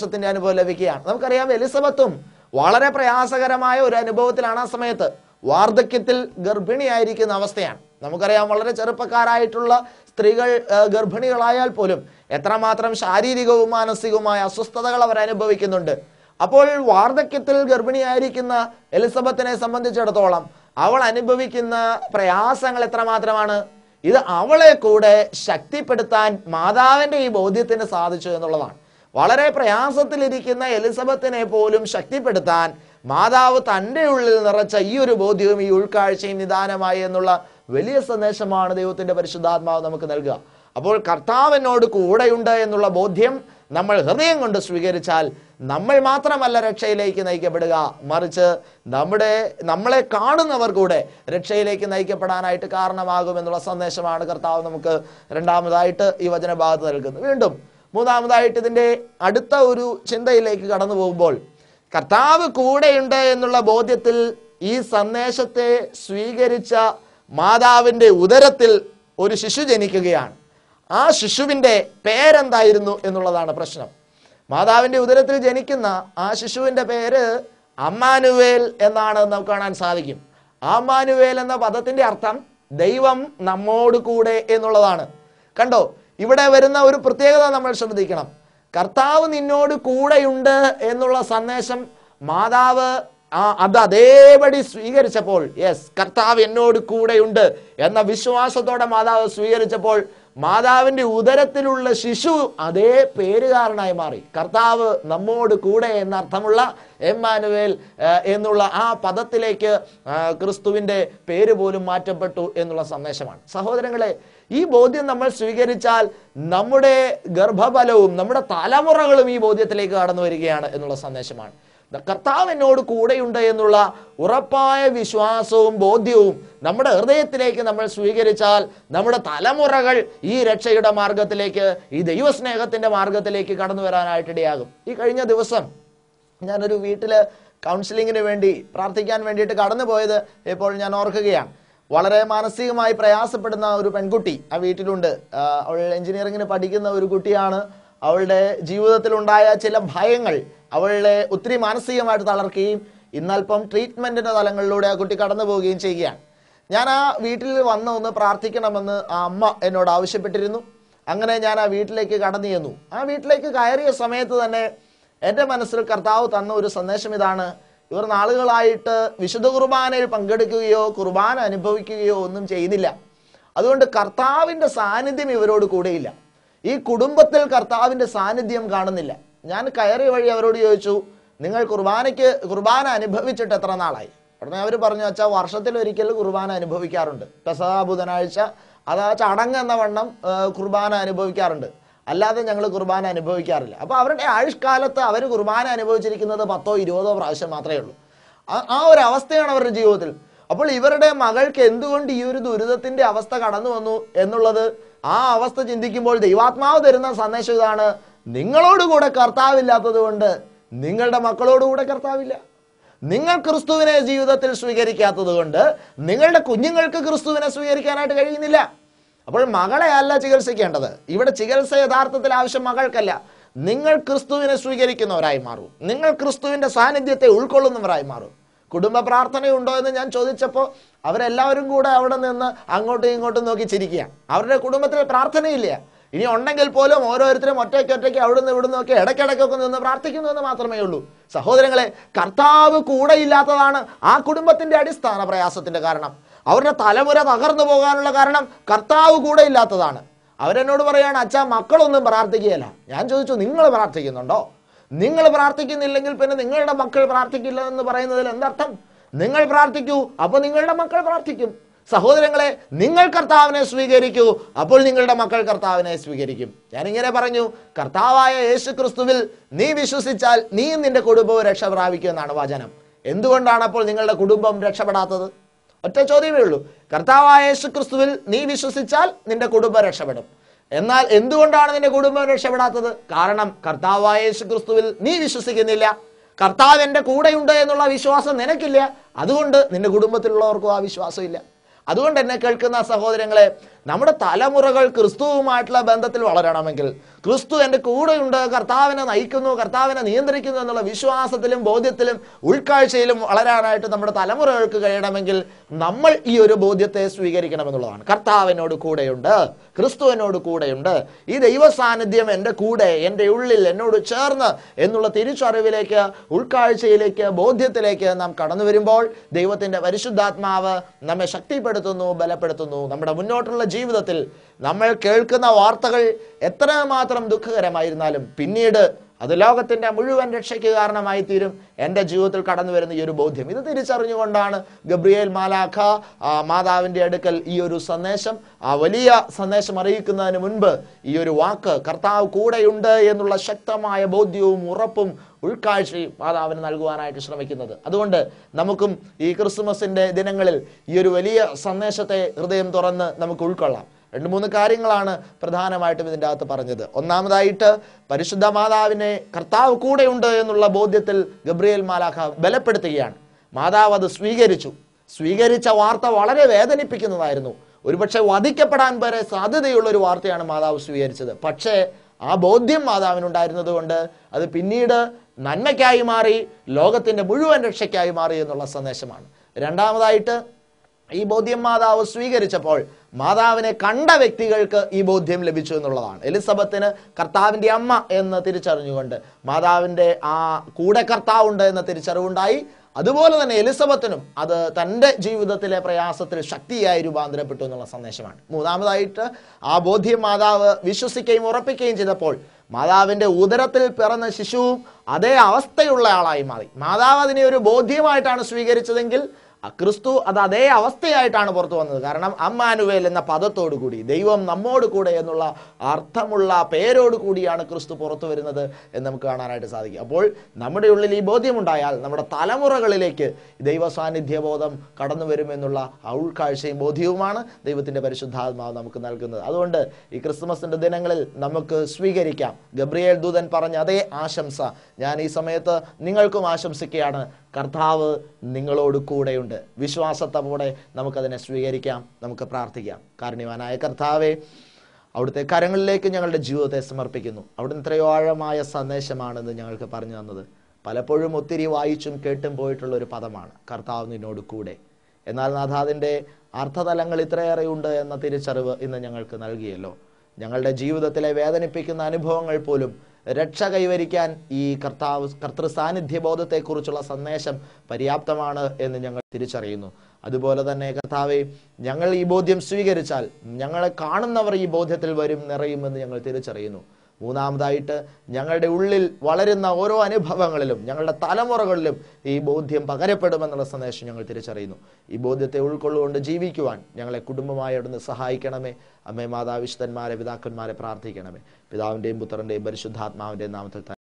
ത്തിന്റെ അനുഭവം ലഭിക്കുകയാണ്. നമുക്കറിയാം എലിസബത്തും വളരെ പ്രയാസകരമായ ഒരു അനുഭവത്തിലാണ് ആ സമയത്ത്. വാർദ്ധക്യത്തിൽ ഗർഭിണിയായിരിക്കുന്ന അവസ്ഥയാണ്. നമുക്കറിയാം വളരെ ചെറുപ്പക്കാരായിട്ടുള്ള സ്ത്രീകൾ ഗർഭിണികളായാൽ പോലും എത്രമാത്രം ശാരീരികവും മാനസികവുമായ അസ്വസ്ഥതകൾ അവർ അനുഭവിക്കുന്നുണ്ട്. അപ്പോൾ വാർദ്ധക്യത്തിൽ ഗർഭിണിയായിരിക്കുന്ന എലിസബത്തിനെ സംബന്ധിച്ചിടത്തോളം അവൾ അനുഭവിക്കുന്ന പ്രയാസങ്ങൾ എത്രമാത്രമാണ്. ഇത് അവളെ കൂടെ ശക്തിപ്പെടുത്താൻ മാതാവിന്റെ ഈ ബോധ്യത്തിന് സാധിച്ചു എന്നുള്ളതാണ്. വളരെ പ്രയാസത്തിലിരിക്കുന്ന എലിസബത്തിനെ പോലും ശക്തിപ്പെടുത്താൻ മാതാവ് തൻ്റെ ഉള്ളിൽ നിറച്ച ഈ ഒരു ബോധ്യവും ഈ ഉൾക്കാഴ്ചയും നിദാനമായി എന്നുള്ള വലിയ സന്ദേശമാണ് ദൈവത്തിന്റെ പരിശുദ്ധാത്മാവ് നമുക്ക് നൽകുക. അപ്പോൾ കർത്താവിനോട് കൂടെയുണ്ട് എന്നുള്ള ബോധ്യം നമ്മൾ ഹൃദയം കൊണ്ട് സ്വീകരിച്ചാൽ നമ്മൾ മാത്രമല്ല രക്ഷയിലേക്ക് നയിക്കപ്പെടുക, മറിച്ച് നമ്മളെ കാണുന്നവർ കൂടെ രക്ഷയിലേക്ക് നയിക്കപ്പെടാനായിട്ട് കാരണമാകുമെന്നുള്ള സന്ദേശമാണ് കർത്താവ് നമുക്ക് രണ്ടാമതായിട്ട് ഈ വചനഭാഗത്ത് നൽകുന്നത്. വീണ്ടും മൂന്നാമതായിട്ട് ഇതിന്റെ അടുത്ത ഒരു ചിന്തയിലേക്ക് കടന്നു പോകുമ്പോൾ, കർത്താവ് കൂടെയുണ്ട് എന്നുള്ള ബോധ്യത്തിൽ ഈ സന്ദേശത്തെ സ്വീകരിച്ച മാതാവിന്റെ ഉദരത്തിൽ ഒരു ശിശു ജനിക്കുകയാണ്. ആ ശിശുവിന്റെ പേരെന്തായിരുന്നു എന്നുള്ളതാണ് പ്രശ്നം. മാതാവിന്റെ ഉദരത്തിൽ ജനിക്കുന്ന ആ ശിശുവിന്റെ പേര് അമ്മാനുവേൽ എന്നാണ് നമുക്ക് കാണാൻ സാധിക്കും. അമ്മാനുവേൽ എന്ന പദത്തിന്റെ അർത്ഥം ദൈവം നമ്മോട് കൂടെ എന്നുള്ളതാണ്. കണ്ടോ, ഇവിടെ വരുന്ന ഒരു പ്രത്യേകത നമ്മൾ ശ്രദ്ധിക്കണം. കർത്താവ് നിന്നോട് കൂടെയുണ്ട് എന്നുള്ള സന്ദേശം മാതാവ് അത് അതേപടി സ്വീകരിച്ചപ്പോൾ, യെസ്, കർത്താവ് എന്നോട് കൂടെയുണ്ട് എന്ന വിശ്വാസത്തോടെ മാതാവ് സ്വീകരിച്ചപ്പോൾ മാതാവിന്റെ ഉദരത്തിലുള്ള ശിശു അതേ പേരുകാരനായി മാറി. കർത്താവ് നമ്മോട് കൂടെ എന്നർത്ഥമുള്ള എമ്മാനുവേൽ എന്നുള്ള ആ പദത്തിലേക്ക് ക്രിസ്തുവിന്റെ പേര് പോലും മാറ്റപ്പെട്ടു എന്നുള്ള സന്ദേശമാണ്. സഹോദരങ്ങളെ, ഈ ബോധ്യം നമ്മൾ സ്വീകരിച്ചാൽ നമ്മുടെ ഗർഭഫലവും നമ്മുടെ തലമുറകളും ഈ ബോധ്യത്തിലേക്ക് കടന്നു വരികയാണ് എന്നുള്ള സന്ദേശമാണ്. കർത്താവ് എന്നോട് കൂടെയുണ്ട് എന്നുള്ള ഉറപ്പായ വിശ്വാസവും ബോധ്യവും നമ്മുടെ ഹൃദയത്തിലേക്ക് നമ്മൾ സ്വീകരിച്ചാൽ നമ്മുടെ തലമുറകൾ ഈ രക്ഷയുടെ മാർഗത്തിലേക്ക്, ഈ ദൈവസ്നേഹത്തിന്റെ മാർഗത്തിലേക്ക് കടന്നു വരാനായിട്ടിടയാകും. ഈ കഴിഞ്ഞ ദിവസം ഞാനൊരു വീട്ടില് കൗൺസിലിങ്ങിന് വേണ്ടി പ്രാർത്ഥിക്കാൻ വേണ്ടിയിട്ട് കടന്നു പോയത് ഇപ്പോൾ ഞാൻ ഓർക്കുകയാണ്. വളരെ മാനസികമായി പ്രയാസപ്പെടുന്ന ഒരു പെൺകുട്ടി ആ വീട്ടിലുണ്ട്. അവൾ എഞ്ചിനീയറിംഗിന് പഠിക്കുന്ന ഒരു കുട്ടിയാണ്. അവളുടെ ജീവിതത്തിലുണ്ടായ ചില ഭയങ്ങൾ അവളെ ഒത്തിരി മാനസികമായിട്ട് തളർക്കുകയും ഇന്നൽപ്പം ട്രീറ്റ്മെന്റിന്റെ തലങ്ങളിലൂടെ ആ കുട്ടി കടന്നു പോവുകയും ചെയ്യുകയാണ്. ഞാൻ ആ വീട്ടിൽ വന്ന് ഒന്ന് പ്രാർത്ഥിക്കണമെന്ന് ആ അമ്മ എന്നോട് ആവശ്യപ്പെട്ടിരുന്നു. അങ്ങനെ ഞാൻ ആ വീട്ടിലേക്ക് കടന്നു ചെന്നു. ആ വീട്ടിലേക്ക് കയറിയ സമയത്ത് തന്നെ എൻ്റെ മനസ്സിൽ കർത്താവ് തന്ന ഒരു സന്ദേശം ഇതാണ്: ഇവർ നാളുകളായിട്ട് വിശുദ്ധ കുർബാനയിൽ പങ്കെടുക്കുകയോ കുർബാന അനുഭവിക്കുകയോ ഒന്നും ചെയ്യുന്നില്ല. അതുകൊണ്ട് കർത്താവിന്റെ സാന്നിധ്യം ഇവരോട് കൂടെയില്ല. ഈ കുടുംബത്തിൽ കർത്താവിന്റെ സാന്നിധ്യം കാണുന്നില്ല. ഞാൻ കയറിയ വഴി അവരോട് ചോദിച്ചു, നിങ്ങൾ കുർബാന അനുഭവിച്ചിട്ട് എത്ര നാളായി? ഉടനെ അവർ പറഞ്ഞു, അച്ഛാ, വർഷത്തിലൊരിക്കൽ കുർബാന അനുഭവിക്കാറുണ്ട്. പെസഹ ബുധനാഴ്ച അത് ചടങ്ങ് എന്ന വണ്ണം കുർബാന അനുഭവിക്കാറുണ്ട്, അല്ലാതെ ഞങ്ങൾ കുർബാന അനുഭവിക്കാറില്ല. അപ്പോൾ അവരുടെ ആയുഷ്കാലത്ത് അവർ കുർബാന അനുഭവിച്ചിരിക്കുന്നത് 10 or 20 പ്രാവശ്യം മാത്രമേ ഉള്ളൂ. ആ ഒരു അവസ്ഥയാണ് അവരുടെ ജീവിതത്തിൽ. അപ്പോൾ ഇവരുടെ മകൾക്ക് എന്തുകൊണ്ട് ഈ ഒരു ദുരിതത്തിന്റെ അവസ്ഥ കടന്നു വന്നു എന്നുള്ളത്, ആ അവസ്ഥ ചിന്തിക്കുമ്പോൾ ദൈവാത്മാവ് തരുന്ന സന്ദേശം ഇതാണ്: നിങ്ങളോടുകൂടെ കർത്താവില്ലാത്തത് കൊണ്ട് നിങ്ങളുടെ മക്കളോടുകൂടെ കർത്താവില്ല. നിങ്ങൾ ക്രിസ്തുവിനെ ജീവിതത്തിൽ സ്വീകരിക്കാത്തത് കൊണ്ട് നിങ്ങളുടെ കുഞ്ഞുങ്ങൾക്ക് ക്രിസ്തുവിനെ സ്വീകരിക്കാനായിട്ട് കഴിയുന്നില്ല. അപ്പോൾ മകളെ അല്ല ചികിത്സിക്കേണ്ടത്. ഇവിടെ ചികിത്സ യഥാർത്ഥത്തിൽ ആവശ്യം മകൾക്കല്ല. നിങ്ങൾ ക്രിസ്തുവിനെ സ്വീകരിക്കുന്നവരായി മാറും. നിങ്ങൾ ക്രിസ്തുവിന്റെ സാന്നിധ്യത്തെ ഉൾക്കൊള്ളുന്നവരായി മാറും. കുടുംബ പ്രാർത്ഥനയുണ്ടോ എന്ന് ഞാൻ ചോദിച്ചപ്പോൾ അവരെല്ലാവരും കൂടെ അവിടെ നിന്ന് അങ്ങോട്ടും ഇങ്ങോട്ടും നോക്കി ചിരിക്കുകയാണ്. അവരുടെ കുടുംബത്തിൽ പ്രാർത്ഥനയില്ല. ഇനി ഉണ്ടെങ്കിൽ പോലും ഓരോരുത്തരും ഒറ്റയ്ക്ക് അവിടുന്ന് ഇവിടുന്ന് ഒക്കെ ഇടയ്ക്കിടയ്ക്കൊക്കെ നിന്ന് പ്രാർത്ഥിക്കുന്നു എന്ന് മാത്രമേ ഉള്ളൂ. സഹോദരങ്ങളെ, കർത്താവ് കൂടെ ഇല്ലാത്തതാണ് ആ കുടുംബത്തിന്റെ അടിസ്ഥാന പ്രയാസത്തിന്റെ കാരണം. അവരുടെ തലമുറ തകർന്നു പോകാനുള്ള കാരണം കർത്താവ് കൂടെ ഇല്ലാത്തതാണ്. അവരെന്നോട് പറയാണ്, അച്ഛാ, മക്കളൊന്നും പ്രാർത്ഥിക്കുകയല്ല. ഞാൻ ചോദിച്ചു, നിങ്ങൾ പ്രാർത്ഥിക്കുന്നുണ്ടോ? നിങ്ങൾ പ്രാർത്ഥിക്കുന്നില്ലെങ്കിൽ പിന്നെ നിങ്ങളുടെ മക്കൾ പ്രാർത്ഥിക്കില്ല എന്ന് പറയുന്നതിൽ എന്തർത്ഥം? നിങ്ങൾ പ്രാർത്ഥിക്കൂ, അപ്പോൾ നിങ്ങളുടെ മക്കൾ പ്രാർത്ഥിക്കും. സഹോദരങ്ങളെ, നിങ്ങൾ കർത്താവിനെ സ്വീകരിക്കൂ, അപ്പോൾ നിങ്ങളുടെ മക്കൾ കർത്താവിനെ സ്വീകരിക്കും. ഞാനിങ്ങനെ പറഞ്ഞു, കർത്താവായ യേശു ക്രിസ്തുവിൽ നീ വിശ്വസിച്ചാൽ നീയും നിന്റെ കുടുംബവും രക്ഷ പ്രാപിക്കും എന്നാണ് വചനം. എന്തുകൊണ്ടാണ് അപ്പോൾ നിങ്ങളുടെ കുടുംബം രക്ഷപ്പെടാത്തത്? ഒറ്റ ചോദ്യമേ ഉള്ളൂ. കർത്താവായ യേശു ക്രിസ്തുവിൽ നീ വിശ്വസിച്ചാൽ നിന്റെ കുടുംബം രക്ഷപ്പെടും. എന്നാൽ എന്തുകൊണ്ടാണ് നിന്റെ കുടുംബം രക്ഷപ്പെടാത്തത്? കാരണം കർത്താവായ യേശു ക്രിസ്തുവിൽ നീ വിശ്വസിക്കുന്നില്ല. കർത്താവ് എൻ്റെ കൂടെയുണ്ട് എന്നുള്ള വിശ്വാസം നിനക്കില്ല. അതുകൊണ്ട് നിന്റെ കുടുംബത്തിലുള്ളവർക്കും ആ വിശ്വാസം ഇല്ല. അതുകൊണ്ട് എന്നെ കേൾക്കുന്ന സഹോദരങ്ങളെ, നമ്മുടെ തലമുറകൾ ക്രിസ്തുവുമായിട്ടുള്ള ബന്ധത്തിൽ വളരണമെങ്കിൽ, ക്രിസ്തു എൻ്റെ കൂടെയുണ്ട്, കർത്താവിനെ നയിക്കുന്നു, കർത്താവിനെ നിയന്ത്രിക്കുന്നു എന്നുള്ള വിശ്വാസത്തിലും ബോധ്യത്തിലും ഉൾക്കാഴ്ചയിലും വളരാനായിട്ട് നമ്മുടെ തലമുറകൾക്ക് കഴിയണമെങ്കിൽ നമ്മൾ ഈ ഒരു ബോധ്യത്തെ സ്വീകരിക്കണമെന്നുള്ളതാണ്. കർത്താവിനോട് കൂടെയുണ്ട്, ക്രിസ്തുവിനോട് കൂടെയുണ്ട്, ഈ ദൈവ സാന്നിധ്യം എൻ്റെ കൂടെ, എൻ്റെ ഉള്ളിൽ, എന്നോട് ചേർന്ന് എന്നുള്ള തിരിച്ചറിവിലേക്ക്, ഉൾക്കാഴ്ചയിലേക്ക്, ബോധ്യത്തിലേക്ക് നാം കടന്നു വരുമ്പോൾ ദൈവത്തിൻ്റെ പരിശുദ്ധാത്മാവ് നമ്മെ ശക്തിപ്പെടുത്തുന്നു, ബലപ്പെടുത്തുന്നു. നമ്മുടെ മുന്നോട്ടുള്ള ജീവിതത്തിൽ നമ്മൾ കേൾക്കുന്ന വാർത്തകൾ എത്രമാത്രം ദുഃഖകരമായിരുന്നാലും പിന്നീട് അത് ലോകത്തിൻ്റെ മുഴുവൻ രക്ഷയ്ക്ക് കാരണമായി തീരും. എൻ്റെ ജീവിതത്തിൽ കടന്നു വരുന്ന ഈ ഒരു ബോധ്യം, ഇത് തിരിച്ചറിഞ്ഞുകൊണ്ടാണ് ഗബ്രിയേൽ മാലാഖ മാതാവിൻ്റെ അടുക്കൽ ഈ ഒരു സന്ദേശം, ആ വലിയ സന്ദേശം അറിയിക്കുന്നതിന് മുൻപ് ഈ ഒരു വാക്ക്, കർത്താവ് കൂടെയുണ്ട് എന്നുള്ള ശക്തമായ ബോധ്യവും ഉറപ്പും ഉൾക്കാഴ്ചയും മാതാവിന് നൽകുവാനായിട്ട് ശ്രമിക്കുന്നത്. അതുകൊണ്ട് നമുക്കും ഈ ക്രിസ്തുമസിൻ്റെ ദിനങ്ങളിൽ ഈ ഒരു വലിയ സന്ദേശത്തെ ഹൃദയം തുറന്ന് നമുക്ക് ഉൾക്കൊള്ളാം. 2-3 കാര്യങ്ങളാണ് പ്രധാനമായിട്ടും ഇതിൻ്റെ അകത്ത് പറഞ്ഞത്. ഒന്നാമതായിട്ട്, പരിശുദ്ധ മാതാവിനെ കർത്താവ് കൂടെയുണ്ട് എന്നുള്ള ബോധ്യത്തിൽ ഗബ്രിയേൽ മാലാഖ ബലപ്പെടുത്തുകയാണ്. മാതാവ് അത് സ്വീകരിച്ച വാർത്ത വളരെ വേദനിപ്പിക്കുന്നതായിരുന്നു. ഒരുപക്ഷെ വധിക്കപ്പെടാൻ വരെ സാധ്യതയുള്ള ഒരു വാർത്തയാണ് മാതാവ് സ്വീകരിച്ചത്. പക്ഷേ ആ ബോധ്യം മാതാവിനുണ്ടായിരുന്നത് കൊണ്ട് അത് പിന്നീട് നന്മയ്ക്കായി മാറി, ലോകത്തിൻ്റെ മുഴുവൻ രക്ഷയ്ക്കായി മാറി എന്നുള്ള സന്ദേശമാണ്. രണ്ടാമതായിട്ട്, ഈ ബോധ്യം മാതാവ് സ്വീകരിച്ചപ്പോൾ മാതാവിനെ കണ്ട വ്യക്തികൾക്ക് ഈ ബോധ്യം ലഭിച്ചു എന്നുള്ളതാണ്. എലിസബത്തിന് കർത്താവിൻ്റെ അമ്മ എന്ന് തിരിച്ചറിഞ്ഞുകൊണ്ട് മാതാവിൻ്റെ ആ കൂടെ കർത്താവുണ്ട് എന്ന തിരിച്ചറിവുണ്ടായി. അതുപോലെ തന്നെ എലിസബത്തിനും അത് തൻ്റെ ജീവിതത്തിലെ പ്രയാസത്തിൽ ശക്തിയായി രൂപാന്തരപ്പെട്ടു എന്നുള്ള സന്ദേശമാണ്. മൂന്നാമതായിട്ട്, ആ ബോധ്യം മാതാവ് വിശ്വസിക്കുകയും ഉറപ്പിക്കുകയും ചെയ്തപ്പോൾ മാതാവിൻ്റെ ഉദരത്തിൽ പിറന്ന ശിശുവും അതേ അവസ്ഥയുള്ള ആളായി മാറി. മാതാവ് അതിനെ ഒരു ബോധ്യമായിട്ടാണ് സ്വീകരിച്ചതെങ്കിൽ ക്രിസ്തു അത് അതേ അവസ്ഥയായിട്ടാണ് പുറത്തു വന്നത്. കാരണം അമ്മാനുവേൽ എന്ന പദത്തോടുകൂടി, ദൈവം നമ്മോട് കൂടെ എന്നുള്ള അർത്ഥമുള്ള പേരോട് കൂടിയാണ് ക്രിസ്തു പുറത്തു വരുന്നത് എന്ന് നമുക്ക് കാണാനായിട്ട് സാധിക്കും. അപ്പോൾ നമ്മുടെ ഉള്ളിൽ ഈ ബോധ്യമുണ്ടായാൽ നമ്മുടെ തലമുറകളിലേക്ക് ദൈവ സാന്നിധ്യബോധം കടന്നു വരുമെന്നുള്ള ഉൾക്കാഴ്ചയും ബോധ്യവുമാണ് ദൈവത്തിൻ്റെ പരിശുദ്ധാത്മാവ് നമുക്ക് നൽകുന്നത്. അതുകൊണ്ട് ഈ ക്രിസ്തുമസിൻ്റെ ദിനങ്ങളിൽ നമുക്ക് സ്വീകരിക്കാം ഗബ്രിയേൽ ദൂതൻ പറഞ്ഞ അതേ ആശംസ ഞാൻ ഈ സമയത്ത് നിങ്ങൾക്കും ആശംസിക്കുകയാണ്. കർത്താവ് നിങ്ങളോട് കൂടെയുണ്ട്. വിശ്വാസത്തോടെ നമുക്കതിനെ സ്വീകരിക്കാം, നമുക്ക് പ്രാർത്ഥിക്കാം. കാരുണ്യവാനായ കർത്താവേ, അവിടുത്തെ കരങ്ങളിലേക്ക് ഞങ്ങളുടെ ജീവിതത്തെ സമർപ്പിക്കുന്നു. അവിടുന്ന് എത്രയോ ആഴമായ സന്ദേശമാണെന്ന് ഞങ്ങൾക്ക് പറഞ്ഞു തന്നത്. പലപ്പോഴും ഒത്തിരി വായിച്ചും കേട്ടും പോയിട്ടുള്ള ഒരു പദമാണ് കർത്താവ് നിന്നോട് കൂടെ. എന്നാൽ നാഥ, അതിൻ്റെ അർത്ഥതലങ്ങൾ ഇത്രയേറെ ഉണ്ട് എന്ന തിരിച്ചറിവ് ഇന്ന് ഞങ്ങൾക്ക് നൽകിയല്ലോ. ഞങ്ങളുടെ ജീവിതത്തിലെ വേദനിപ്പിക്കുന്ന അനുഭവങ്ങൾ പോലും രക്ഷ കൈവരിക്കാൻ ഈ കർത്തൃ സാന്നിധ്യബോധത്തെക്കുറിച്ചുള്ള സന്ദേശം പര്യാപ്തമാണ് എന്ന് ഞങ്ങൾ തിരിച്ചറിയുന്നു. അതുപോലെ തന്നെ കർത്താവെ, ഞങ്ങൾ ഈ ബോധ്യം സ്വീകരിച്ചാൽ ഞങ്ങളെ കാണുന്നവർ ഈ ബോധ്യത്തിൽ വരും, നിറയുമെന്ന് ഞങ്ങൾ തിരിച്ചറിയുന്നു. മൂന്നാമതായിട്ട്, ഞങ്ങളുടെ ഉള്ളിൽ വളരുന്ന ഓരോ അനുഭവങ്ങളിലും ഞങ്ങളുടെ തലമുറകളിലും ഈ ബോധ്യം പകരപ്പെടുമെന്നുള്ള സന്ദേശം ഞങ്ങൾ തിരിച്ചറിയുന്നു. ഈ ബോധ്യത്തെ ഉൾക്കൊള്ളുകൊണ്ട് ജീവിക്കുവാൻ ഞങ്ങളെ കുടുംബമായി അവിടുന്ന് സഹായിക്കണമേ. അമ്മേ, മാതാവിശുദ്ധന്മാരെ, പിതാക്കന്മാരെ പ്രാർത്ഥിക്കണമേ. പിതാവിൻ്റെയും പുത്രൻ്റെയും പരിശുദ്ധാത്മാവിൻ്റെയും നാമത്തിൽ